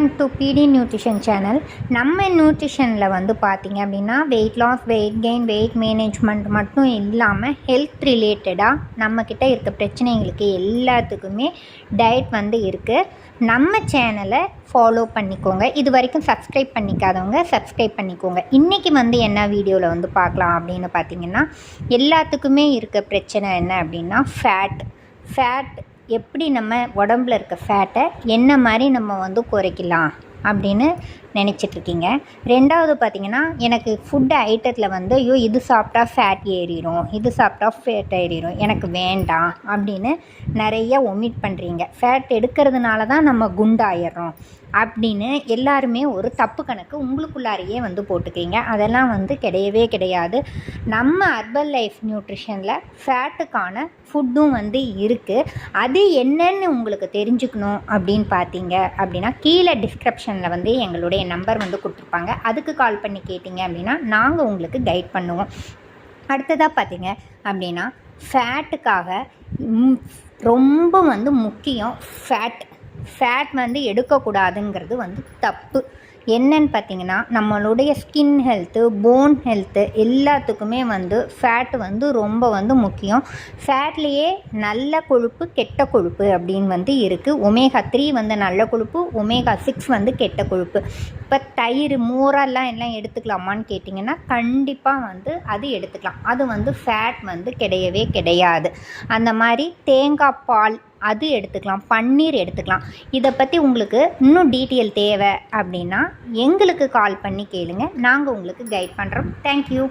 Welcome to PD nutrition channel. நம்ம நியூட்ரிஷனில் வந்து பார்த்திங்க அப்படின்னா weight loss, weight gain, weight management மட்டும் இல்லாமல் ஹெல்த் ரிலேட்டடாக நம்மக்கிட்ட இருக்க பிரச்சனைகளுக்கு எல்லாத்துக்குமே டயட் வந்து இருக்குது. நம்ம சேனலை ஃபாலோ பண்ணிக்கோங்க. இது வரைக்கும் சப்ஸ்கிரைப் பண்ணிக்காதவங்க சப்ஸ்கிரைப் பண்ணிக்கோங்க. இன்றைக்கி வந்து என்ன வீடியோவில் வந்து பார்க்கலாம் அப்படின்னு பார்த்திங்கன்னா, எல்லாத்துக்குமே இருக்க பிரச்சனை என்ன அப்படின்னா ஃபேட் எப்படி நம்ம உடம்புல இருக்க ஃபேட்டை என்ன மாதிரி நம்ம வந்து குறைக்கலாம் அப்படின்னு நினச்சிட்ருக்கீங்க. ரெண்டாவது பார்த்திங்கன்னா, எனக்கு ஃபுட்டு ஐட்டத்தில் வந்து ஐயோ இது சாப்பிட்டா ஃபேட் ஏறிடும், இது சாப்பிட்டா ஃபேட் ஏறிடும், எனக்கு வேண்டாம் அப்படின்னு நிறைய ஒமிட் பண்ணுறீங்க. ஃபேட் எடுக்கிறதுனால தான் நம்ம குண்டாயிடுறோம் அப்படின்னு எல்லாருமே ஒரு தப்பு கணக்கு உங்களுக்குள்ளாரையே வந்து போட்டுக்கிறீங்க. அதெல்லாம் வந்து கிடையவே கிடையாது. நம்ம அர்பன் லைஃப் நியூட்ரிஷனில் ஃபேட்டுக்கான ஃபுட்டும் வந்து இருக்குது. அது என்னன்னு உங்களுக்கு தெரிஞ்சுக்கணும் அப்படின்னு பார்த்தீங்க அப்படின்னா, கீழே டிஸ்கிரிப்ஷனில் வந்து எங்களுடைய நம்பர் வந்து கொடுத்துருப்பாங்க. அதுக்கு கால் பண்ணி கேட்டிங்க அப்படின்னா நாங்கள் உங்களுக்கு கைட் பண்ணுவோம். அடுத்ததாக பார்த்தீங்க அப்படின்னா, ஃபேட்டுக்காக ரொம்ப வந்து முக்கியம் ஃபேட் வந்து எடுக்கக்கூடாதுங்கிறது வந்து தப்பு. என்னன்னு பார்த்தீங்கன்னா, நம்மளுடைய ஸ்கின் ஹெல்த்து, போன் ஹெல்த்து எல்லாத்துக்குமே வந்து ஃபேட்டு வந்து ரொம்ப வந்து முக்கியம். ஃபேட்லேயே நல்ல கொழுப்பு, கெட்ட கொழுப்பு அப்படின்னு வந்து இருக்குது. ஒமேகா 3 வந்து நல்ல கொழுப்பு, ஒமேகா 6 வந்து கெட்ட கொழுப்பு. இப்போ தயிர், மோரெல்லாம் எல்லாம் எடுத்துக்கலாமான்னு கேட்டிங்கன்னா கண்டிப்பாக வந்து அது எடுத்துக்கலாம். அது வந்து ஃபேட் வந்து கிடையவே கிடையாது. அந்த மாதிரி தேங்காய் பால் அது எடுத்துக்கலாம், பன்னீர் எடுத்துக்கலாம். இதை பற்றி உங்களுக்கு இன்னும் டீட்டெயில் தேவை அப்படின்னா எங்களுக்கு கால் பண்ணி கேளுங்க. நாங்கள் உங்களுக்கு கைட் பண்ணுறோம். தேங்க்யூ.